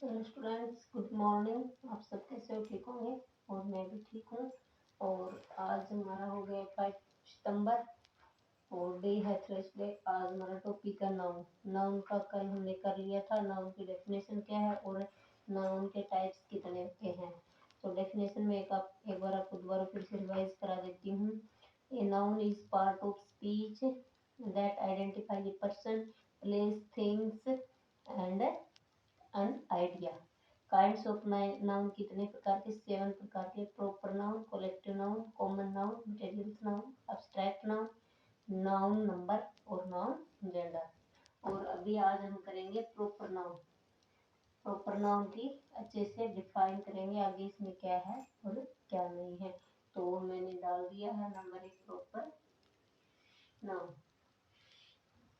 Hello students, good morning. आप सब कैसे हो? ठीक होंगे? और मैं भी ठीक हूँ। और आज हमारा हो गया 5 सितंबर और डे है थर्सडे। आज हमारा टॉपिक है नाउन। नाउन का कल हमने कर लिया था। नाउन की डेफिनेशन क्या है और नाउन के टाइप्स कितने होते हैं। तो डेफिनेशन में एक बार आपको दोबारा फिर से रिवाइज करा देती हूँ। A noun is part of speech that identify a person, place, things and an idea. Kinds of noun कितने प्रकार के? 7 प्रकार के। Proper noun, collective noun, common noun, material noun, abstract noun, noun number और noun gender. और अभी आज हम करेंगे प्रॉपर नाउन। प्रॉपर नाउन की अच्छे से डिफाइन करेंगे आगे इसमें क्या है और क्या नहीं है। तो मैंने डाल दिया है number 1 proper noun.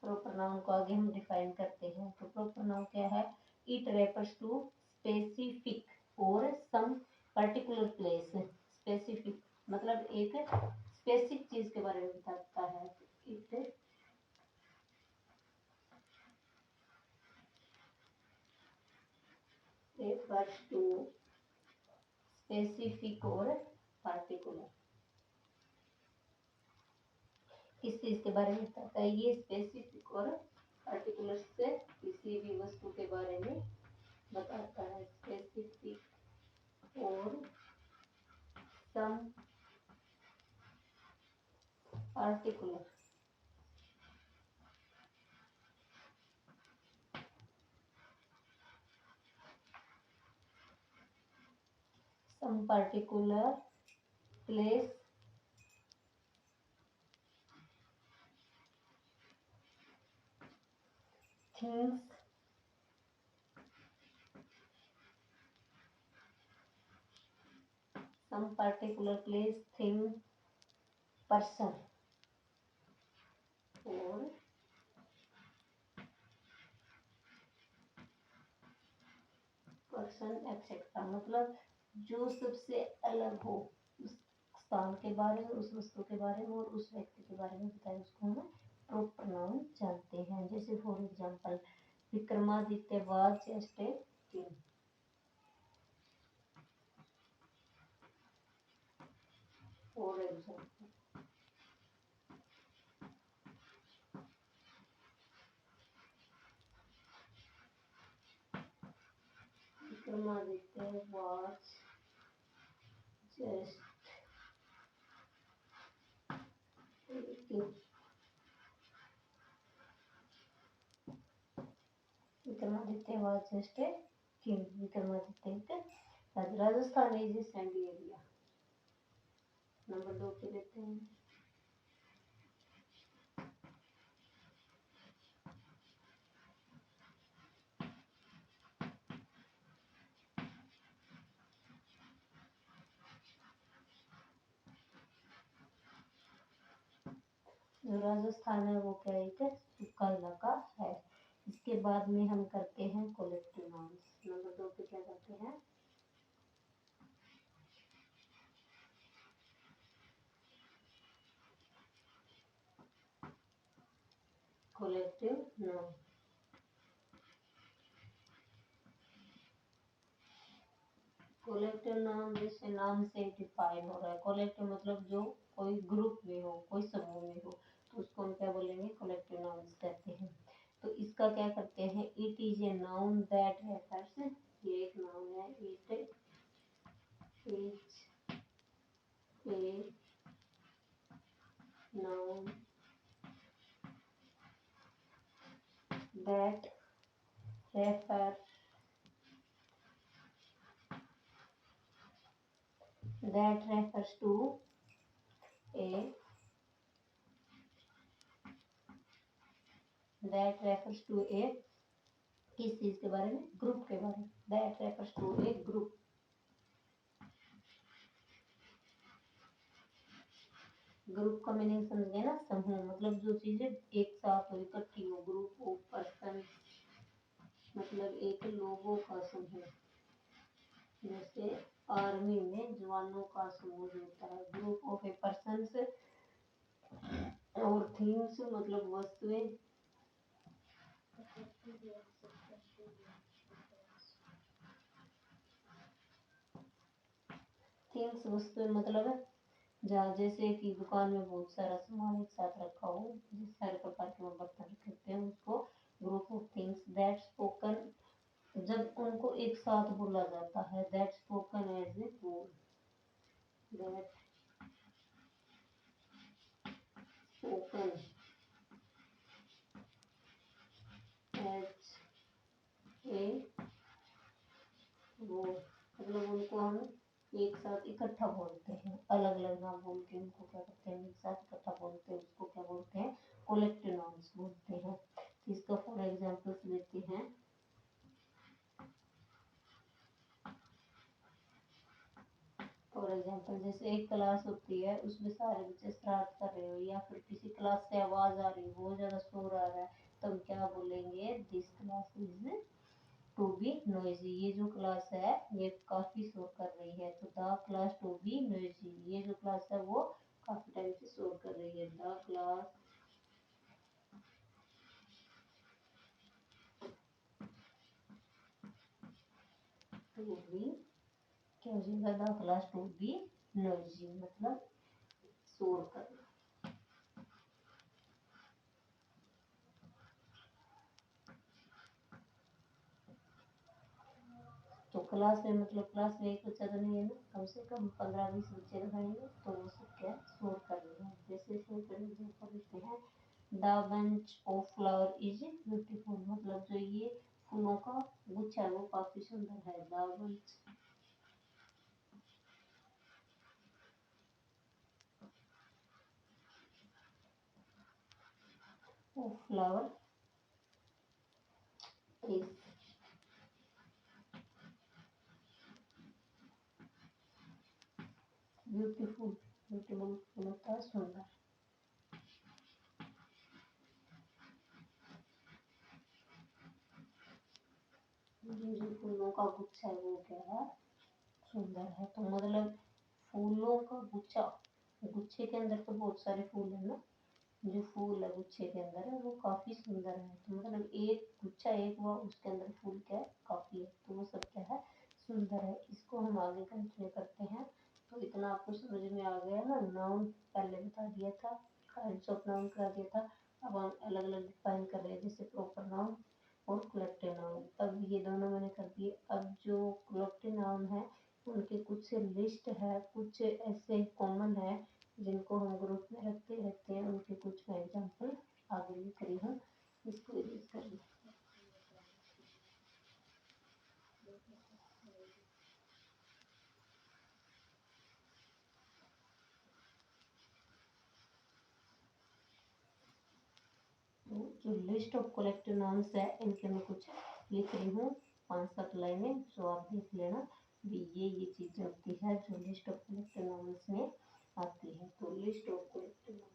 Proper noun को आगे हम डिफाइन करते हैं। तो प्रॉपर नाउन क्या है? इट रेफर्स टू स्पेसिफिक और सम पर्टिकुलर प्लेस। स्पेसिफिक मतलब एक स्पेसिफिक चीज के बारे में बताता है। इट रेफर्स टू स्पेसिफिक और पर्टिकुलर, किस चीज के बारे में बताता है? ये स्पेसिफिक और पर्टिकुलर से किसी भी वस्तु के बारे में बताता है। स्पेसिफिक और सम particular, some particular place, things, some particular place, thing, person और पर्सन एक्सेट्रा। मतलब जो सबसे अलग हो उस स्थान के बारे में, उस वस्तु के बारे में और उस व्यक्ति के बारे में बताए, उसको हम प्रॉपर नाउन जानते हैं। जैसे for example, Vikramaditya was just a king. For example, Vikramaditya was just a king. Vikramaditya was just a king. Vikramaditya एक Rajasthan is a sandy area. Number 2 पे लेते हैं। जो राजस्थान है वो क्या एक सूखा इलाका है। इसके बाद में हम करते हैं कलेक्टिव नाउन्स। नंबर 2 पे क्या करते हैं? Collective noun. कलेक्टिव नाउन जैसे नाम से डिफाइन हो रहा है। कलेक्टिव मतलब जो कोई ग्रुप में हो, कोई समूह में हो, तो उसको हम क्या बोलेंगे? कलेक्टिव नाउन्स कहते हैं। तो इसका क्या करते हैं? It is a noun that refers, ये एक नाउन है। It is a noun that refers to a किस चीज के बारे में? ग्रुप के बारे में। That refers to a group. Group का मीनिंग समझ गए ना? समूह मतलब जो चीजें एक साथ हो, इकट्ठी हो। ग्रुप ऑफ पर्सन मतलब एक लोगों का समूह। जैसे आर्मी में जवानों का समूह होता है। ग्रुप ऑफ ए पर्सन और थिंग्स मतलब वस्तुएं। थिंग्स वस्तु मतलब है जहाँ जैसे कि दुकान में बहुत सारा सामान एक साथ रखा हो, जिस सारे प्रकार के वो बर्तन रखे होते हैं उसको group of things that spoken, जब उनको एक साथ बोला जाता है that spoken as a whole, that spoken as a whole, मतलब उनको हम एक साथ इकट्ठा बोलते हैं, अलग अलग ना बोल के उनको क्या करते हैं एक साथ इकट्ठा बोलते हैं, उसको क्या बोलते हैं कलेक्टिव नाउन्स बोलते हैं। तो इसका फॉर एग्जांपल्स लेते हैं। फॉर एग्जांपल जैसे एक क्लास होती है उसमें सारे बच्चे शरारत कर रहे हो या फिर किसी क्लास से आवाज आ रही है बहुत ज्यादा शोर आ रहा है, तो हम क्या बोलेंगे this class is to be noisy, ये जो क्लास है ये काफी शोर कर रही है, तो the class to be noisy, ये जो क्लास है वो काफी टाइम से शोर कर रही है, द क्लास टू बी, क्या हो जाएगा the class to be noisy मतलब शोर करना। तो क्लास में मतलब क्लास में एक बच्चा तो नहीं है ना, कम से कम 15-20 बच्चे रहेंगे तो वो सब क्या शोर कर रहे हैं। जैसे शोर करने एग्जाम्पल देते हैं the bunch of flower is beautiful, मतलब जो ये फूलों का गुच्छा है वो काफी सुंदर है, the bunch of flower is beautiful, beautiful होता है सुंदर, ये जो फूलों का गुच्छा है वो क्या है सुंदर है। तो मतलब फूलों का गुच्छा, गुच्छे के अंदर तो बहुत सारे फूल है ना, जो फूल है गुच्छे के अंदर है वो काफी सुंदर है, तो मतलब एक गुच्छा एक हुआ उसके अंदर फूल क्या है काफी है, तो वो सब क्या है सुंदर है। इसको हम आगे कंटिन्यू करते हैं। तो इतना आपको समझ में आ गया ना, नाउन पहले बता दिया था, काइंड्स ऑफ नाउन करा दिया था, अब हम अलग अलग डिफाइन कर रहे हैं जैसे प्रॉपर नाउन और कलेक्टिव नाउन, अब ये दोनों मैंने कर दिए। अब जो कलेक्टिव नाउन है उनके कुछ लिस्ट है, कुछ ऐसे कॉमन है जिनको हम ग्रुप में रखते रहते हैं, उनके कुछ मैं एग्जाम्पल आगे लिख रही हूँ, इसको यूज कर ली। तो जो लिस्ट ऑफ कलेक्टिव नाउन्स है इनके मैं कुछ लिख रही हूँ, 5-7 लाइनें, जो आप देख लेना भी ये चीजें होती है जो लिस्ट ऑफ कलेक्टिव नाउन्स में आती है। तो list of collective nouns,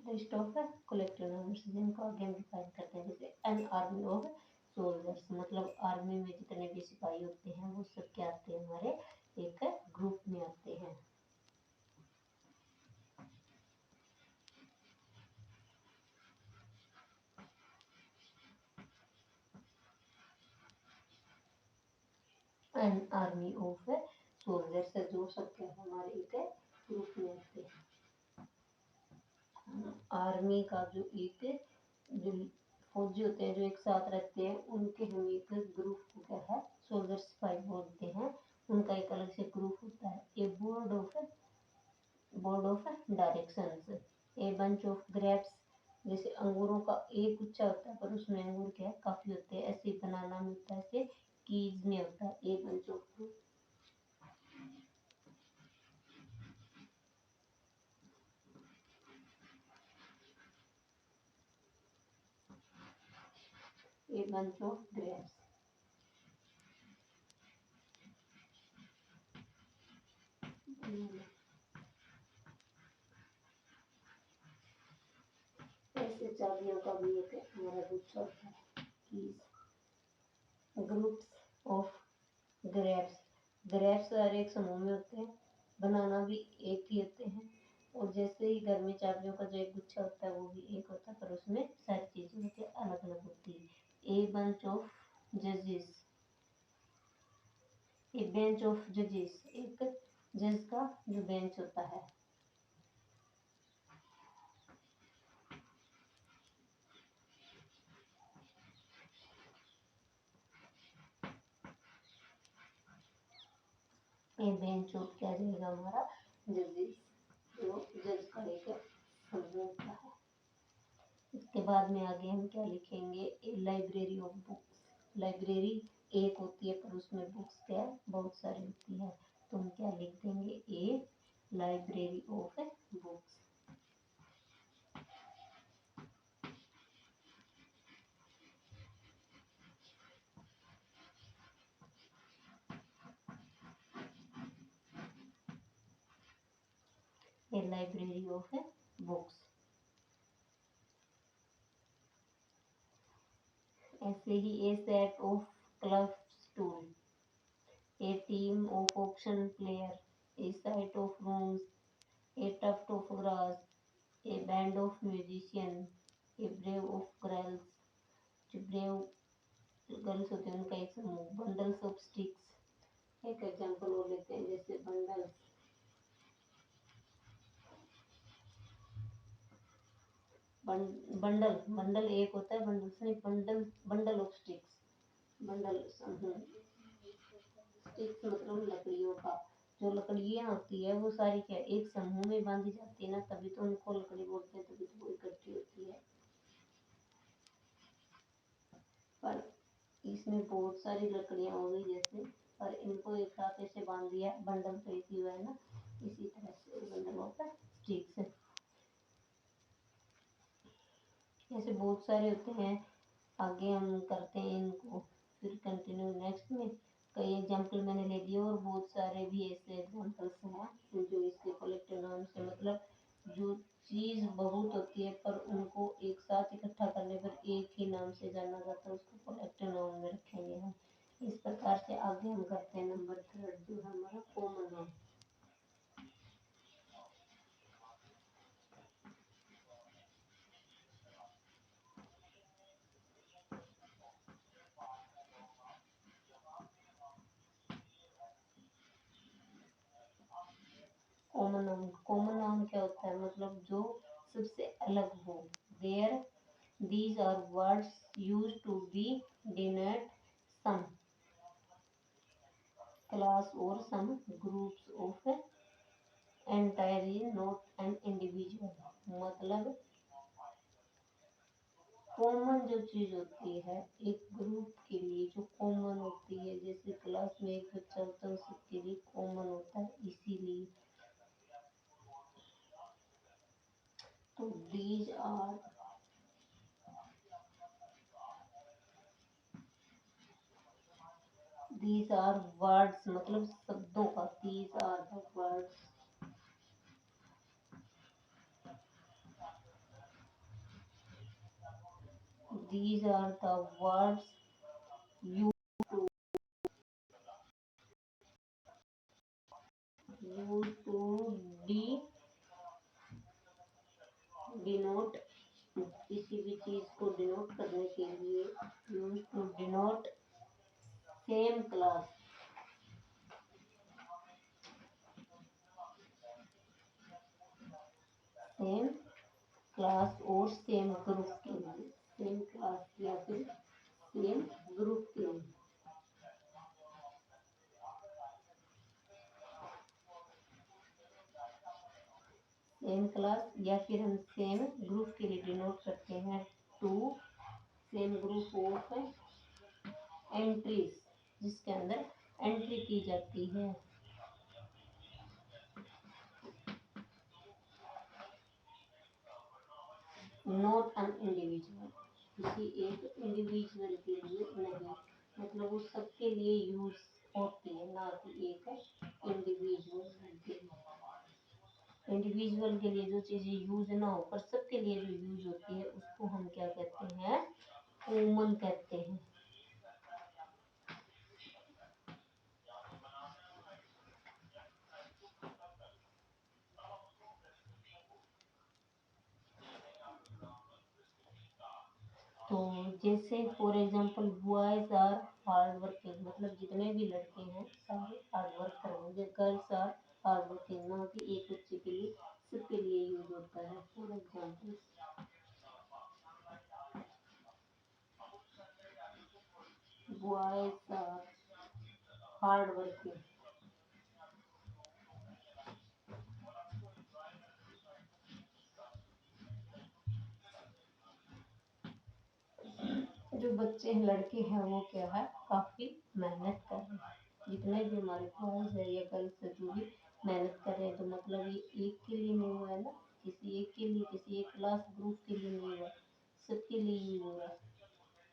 list of collective nouns जिनको आगे हम डिफाइन करते हैं, जैसे एन आर्मी ऑफ सोल्जर्स, मतलब आर्मी में जितने भी सिपाही होते हैं वो सब क्या आते हैं हमारे एक ग्रुप में आते हैं। एन आर्मी ऑफ सोल्जर्स जो सब क्या है हमारे एक ग्रुप में आते हैं। आर्मी का जो एक जो फौजी होते हैं जो एक साथ रहते हैं उनके हम एक ग्रुप को क्या है सोल्जर सिपाही बोलते हैं, उनका एक अलग से ग्रुप होता है। A board of directions, a bunch of grapes, जैसे अंगूरों का एक गुच्छा होता है पर उसमें अंगूर क्या है काफी होते हैं, ऐसे बनाना में होता है, ऐसे कीज में होता है a bunch of, a bunch of grapes. ऐसे चाबियों का भी एक हमारा गुच्छा होता है, keys, groups of grapes grapes हर एक समूह में होते हैं, बनाना भी एक ही होते हैं, और जैसे ही घर में चाबियों का जो एक गुच्छा होता है वो भी एक होता है, पर उसमें सारी चीजें होती है अलग अलग होती है। ए बंच ऑफ जजेस, ए बेंच ऑफ जजेस, एक जज का जो बेंच होता है। ए बेंच ऑफ क्या रहेगा हमारा, जजेस, जो जज का एक समूह होता है। इसके बाद में आगे हम क्या लिखेंगे, ए लाइब्रेरी ऑफ बुक्स। लाइब्रेरी एक होती है पर उसमें बुक्स क्या बहुत सारी होती है, तो हम क्या लिख देंगे, a library of books. A library of books. ऐसे ही a set of club stool, a team of auction player, a site of rooms, a tuft of grass, a band of musician, a brave of girls, जो brave girls होते हैं उनका एक समूह, bundles of sticks. एक example और लेते हैं, जैसे बंडल्स, बंडल, बंडल एक होता है, बंडल से bundle, bundle of sticks, bundle समूह, स्टिक्स मतलब लकड़ियों का, जो लकड़ियाँ होती है वो सारी क्या एक समूह में बांधी जाती है ना, तभी तो उनको लकड़ी बोलते हैं, तभी तो वो इकट्ठी होती है। पर इसमें बहुत सारी लकड़ियाँ हो गई जैसे, पर इनको एक साथ ऐसे बांध दिया, बंडल तो एक ही हुआ है ना, इसी तरह से बंडल होता है स्टिक्स। ऐसे बहुत सारे होते हैं, आगे हम करते हैं इनको, फिर कंटिन्यू नेक्स्ट में। कई एग्जाम्पल मैंने ले दिए और बहुत सारे भी ऐसे एग्जाम्पल्स हैं जो इसके कलेक्टिव नाउन से मतलब जो चीज बहुत होती है पर उनको एक साथ इकट्ठा करने पर एक ही नाम से जाना जाता है, उसको कलेक्टिव नाउन में रखेंगे हम। इस प्रकार से आगे हम करते हैं नंबर थर्ड, जो है हमारा कॉमन नाउन। कॉमन नाउन क्या होता है, मतलब जो सबसे अलग हो। There these are words used to be denote some class or some groups of entirely not an individual। मतलब कॉमन जो चीज होती है एक ग्रुप के लिए जो कॉमन होती है, जैसे क्लास में एक बच्चा होता है वो सबके लिए कॉमन होता है, इसीलिए तो these are words मतलब शब्दों का, these are the words, these are the words used to denote, किसी भी चीज को डिनोट करने के लिए, use to denote same class, same class और सेम ग्रुप के लिए, सेम क्लास या फिर सेम ग्रुप के लिए, सेम क्लास या फिर हम सेम ग्रुप के लिए डिनोट करते हैं to same group of entries, जिसके अंदर एंट्री की जाती है। नॉट एन इंडिविजुअल, किसी एक इंडिविजुअल के लिए नहीं, मतलब वो सबके लिए यूज होती है, ना कि एक इंडिविजुअल के लिए। इंडिविजुअल के लिए जो चीजें यूज ना हो पर सबके लिए जो यूज होती है उसको हम क्या कहते हैं, कॉमन कहते हैं। तो जैसे for example boys are hard working, मतलब जितने भी लड़के हैं सारे हार्ड वर्क करेंगे। गर्ल्स आर हार्ड वर्किंग, ना कि एक बच्चे के लिए, सबके लिए यूज होता है। For example boys are hard working. जो बच्चे हैं, लड़के हैं, वो क्या है, काफी मेहनत कर रहे हैं। जितने भी हमारे बॉयज है या गर्ल्स है, जो भी मेहनत कर रहे हैं, तो मतलब ये एक के लिए नहीं हुआ है ना, किसी एक के लिए, किसी एक क्लास ग्रुप के लिए नहीं हुआ, सबके लिए यूज हो रहा है।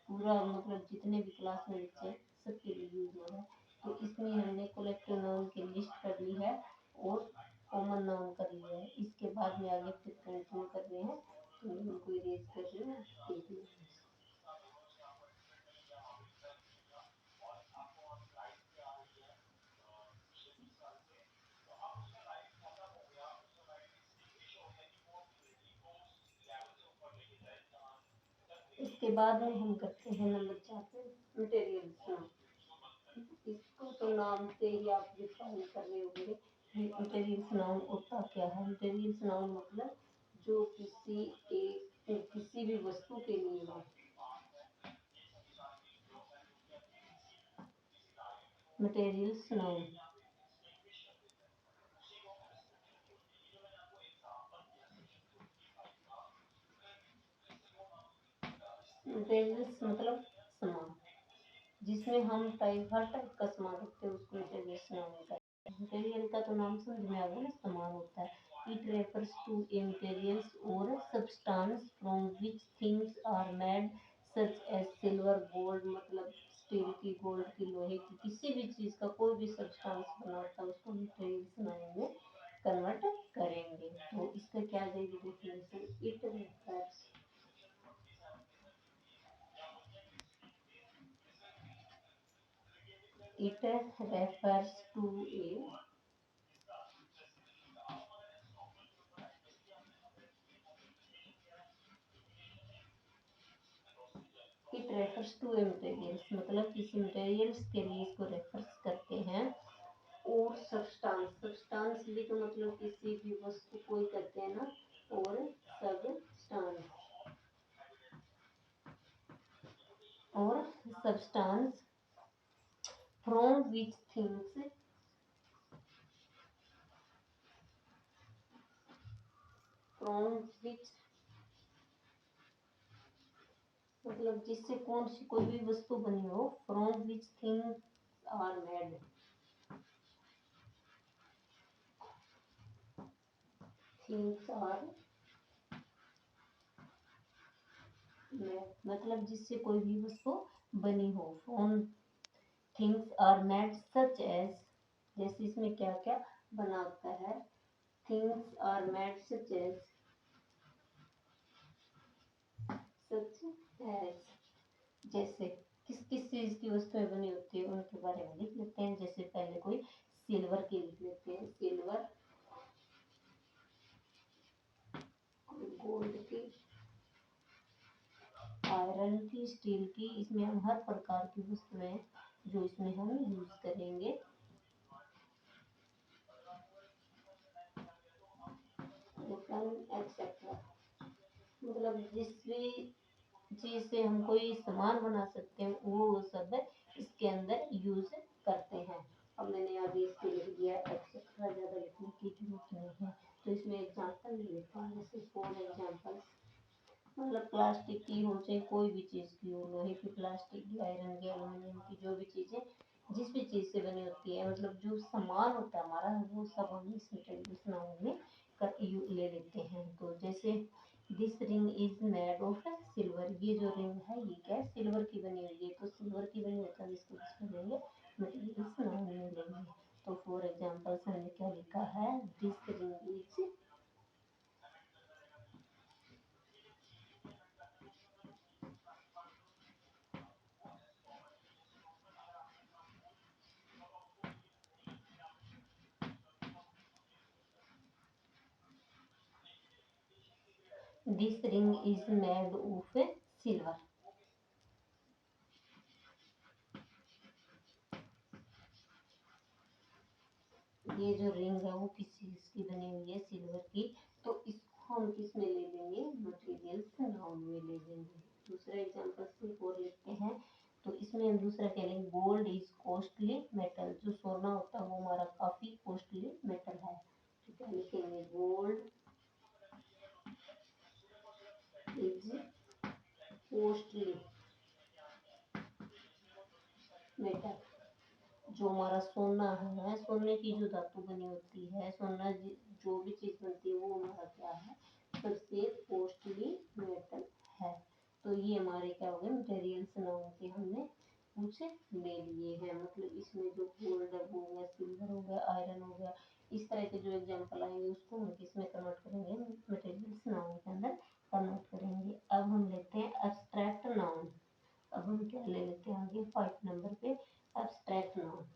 पूरा मतलब जितने भी क्लास में बच्चे हैं, सबके लिए यूज हो रहा है। तो इसमें हमने कलेक्टिव नाउन की लिस्ट कर ली है और कॉमन नाउन कर लिया है। इसके बाद में आगे फिर कंटिन्यू कर रहे हैं, तो मैं उनको इरेज कर रही हूँ, देख लीजिए। इसके बाद में हम करते हैं नंबर 4 पे मटेरियल्स नाउन। इसको तो नाम से ही आप डिफाइन कर रहे होंगे। मटेरियल्स नाउन होता क्या है? मटेरियल्स नाउन मतलब जो किसी भी वस्तु के लिए हो। मटेरियल्स नाउन मटेरियल्स मतलब सामान, जिसमें हम हर टाइप का सामान रखते हैं, उसको मटेरियल्स नाउन कहते हैं। मटेरियल का तो नाम समझ में आ गया ना, सामान होता है। It refers to a materials और substance from which things are made, such as silver, gold, मतलब स्टील की, गोल्ड की, लोहे की, किसी भी चीज का कोई भी सब्सटेंस बना होता है, उसको मटेरियल्स नाउन में कन्वर्ट करेंगे। तो इसका क्या जाएगी definition? It refers to a it refers to a materials, मतलब किसी मटेरियल्स के लिए इसको रेफर्स करते हैं। और सब्सटेंस भी तो मतलब किसी भी वस्तु को ही करते हैं ना। और सब्सटेंस और substance from which things, from which मतलब जिससे कौन सी कोई भी वस्तु बनी हो, from which things are made, things are made, मतलब जिससे कोई भी वस्तु बनी हो। From things are made such as, जैसे इसमें क्या क्या बना होता है। Things are made such as, such as, जैसे किस किस चीज की वस्तुएं बनी होती है उनके बारे में लिख लेते हैं। जैसे पहले कोई सिल्वर की लिख लेते हैं, सिल्वर, गोल्ड की, आयरन की, स्टील की, इसमें हम हर प्रकार की वस्तुएं जो इसमें हम यूज करेंगे। एक्सेट्रा, मतलब जिस भी चीज से हम कोई सामान बना सकते हैं, वो सब इसके अंदर यूज करते हैं। अब मैंने आगे इसके लिख दिया एक्सेट्रा, ज्यादा लिखने की जरूरत नहीं है। तो इसमें एग्जाम्पल ले लेते हैं, जैसे फॉर एग्जाम्पल, मतलब प्लास्टिक की हो चाहे कोई भी चीज की हो, लोहे की, प्लास्टिक की, आयरन की, एल्यूमिनियम की, जो भी चीजें जिस भी चीज से बनी होती है, मतलब जो सामान होता है हमारा, वो सब हम इस मटेरियल्स नाउन में ले लेते हैं। तो जैसे this ring is made of silver, ये जो रिंग है ये क्या है, सिल्वर की बनी हुई है। तो सिल्वर की बनी होता है, इसको किसमें लेंगे, मटेरियल्स नाउन में लेंगे। तो फॉर एग्जाम्पल हमने क्या लिखा है, this ring is, this ring is made of silver. ये जो रिंग है वो किस चीज की बनी हुई है, सिल्वर की। तो इसको हम किस में ले लेंगे, मटेरियल्स नाउन में ले लेंगे। दूसरा एग्जांपल सिर्फ और लेते हैं। तो इसमें हम दूसरा कह लेंगे गोल्ड इज कॉस्टली मेटल। जो सोना होता है वो हमारा काफी कॉस्टली मेटल है। तो क्या लिखेंगे, गोल्ड इज कॉस्टली मेटल। जो हमारा सोना है, सोने की जो धातु बनी होती है, सोना जो भी चीज बनती है वो हमारा क्या है, सबसे कॉस्टली मेटल है। तो ये हमारे क्या हो गए, मटेरियल्स नाउन के हमने कुछ ले लिए हैं। मतलब इसमें जो गोल्ड हो गया, सिल्वर हो गया, आयरन हो गया, इस तरह के जो एग्जाम्पल आएंगे उसको हम किसमें कन्वर्ट करेंगे, मटेरियल्स नाउन के अंदर कन्वर्ट करेंगे। अब हम लेते हैं एब्स्ट्रैक्ट नाउन। अब हम क्या ले लेते हैं आगे 5 नंबर पे, एब्स्ट्रैक्ट नाउन।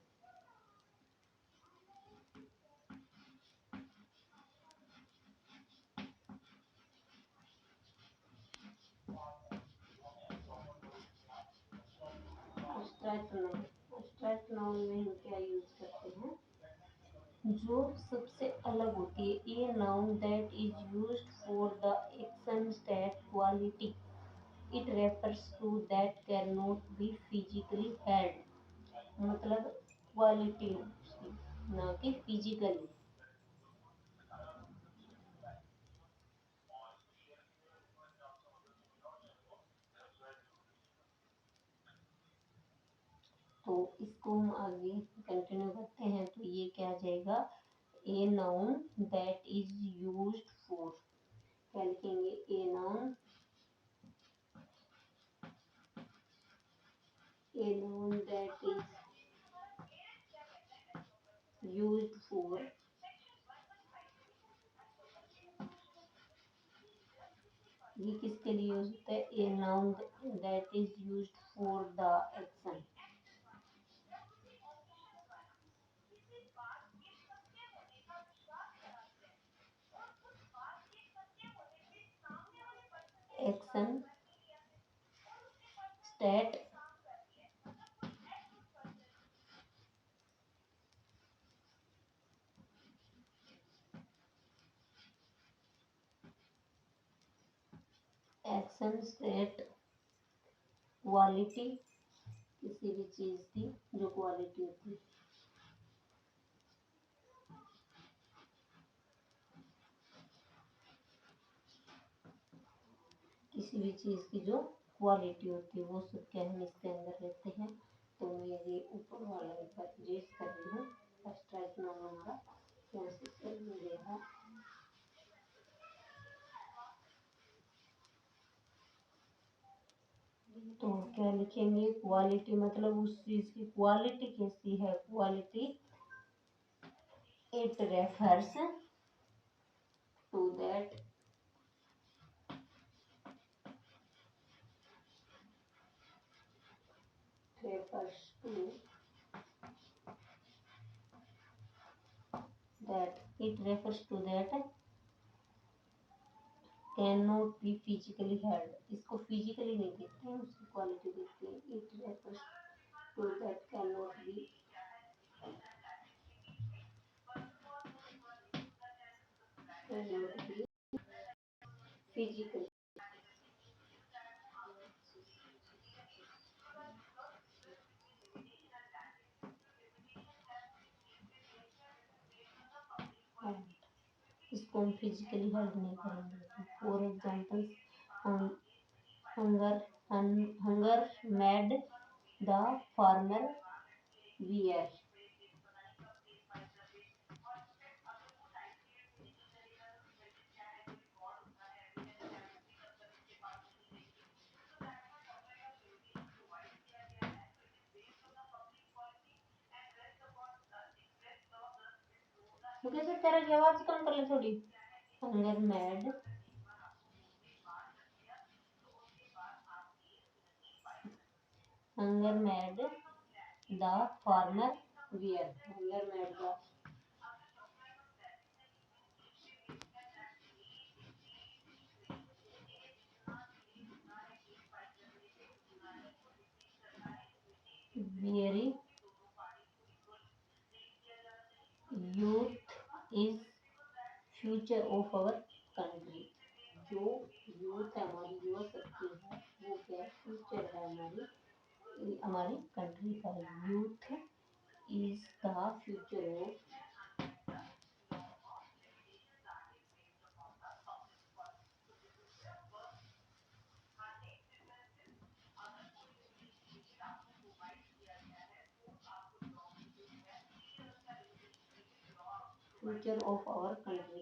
एब्स्ट्रैक्ट नाउन में हम क्या यूज करते हैं, जो सबसे अलग होती है। A noun that is used for the action state quality, it refers to that can not be physically held. मतलब क्वालिटी ना कि फिजिकली। तो इसको हम आगे कंटिन्यू करते हैं। तो ये क्या आ जाएगा, ए noun that is used for, क्या लिखेंगे, a noun, a noun that is used for, ये किसके लिए यूज होता है, a noun that is used for the action। Action state action state quality, किसी भी चीज की जो क्वालिटी होती है, किसी भी चीज की जो क्वालिटी होती है वो सब क्या हम इसके अंदर लेते हैं। तो मैं ये ऊपर वाला एक बार रेस कर रही हूँ। एब्स्ट्रैक्ट नाउन हमारा यहाँ से चल गया है। तो क्या लिखेंगे, क्वालिटी मतलब उस चीज की क्वालिटी कैसी है, quality it refers to that, refers to that, it refers to that can not be physically held. इसको फिजिकली नहीं देखते हैं, उसकी क्वालिटी देखते हैं। It refers to that can not be physically. इसको हम फिजिकली हेल्ड नहीं करेंगे। For example, hunger hunger made the farmer weary. मुझे से तेरा की आवाज कम कर ले थोड़ी। Hunger made, hunger made the farmer weary. Hunger made the very youth is future of our country. जो यूथ है हमारी, युवा शक्ति है, वो क्या है, फ्यूचर है हमारी हमारी कंट्री का। Youth is the future of future of our country.